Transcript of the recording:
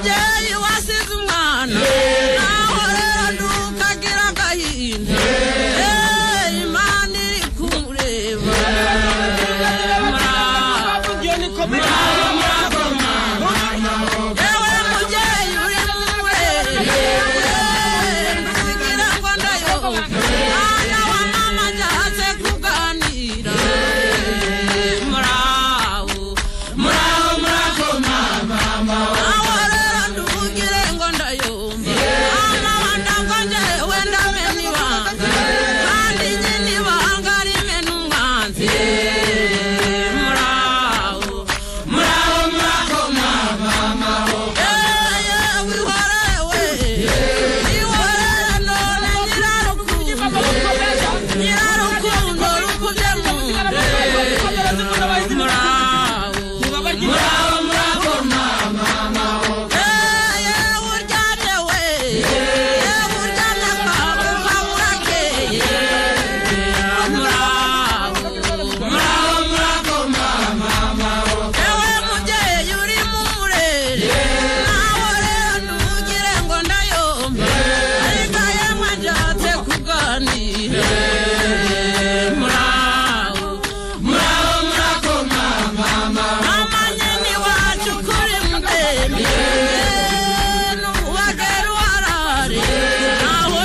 mubyeyi wasize umwana naho rero ndukagira agahinda Imana iri kumureba ewe mubyeyi uri mumurebe ndugira ngo ndayoba mwana wa mama njyaze kuganira Mura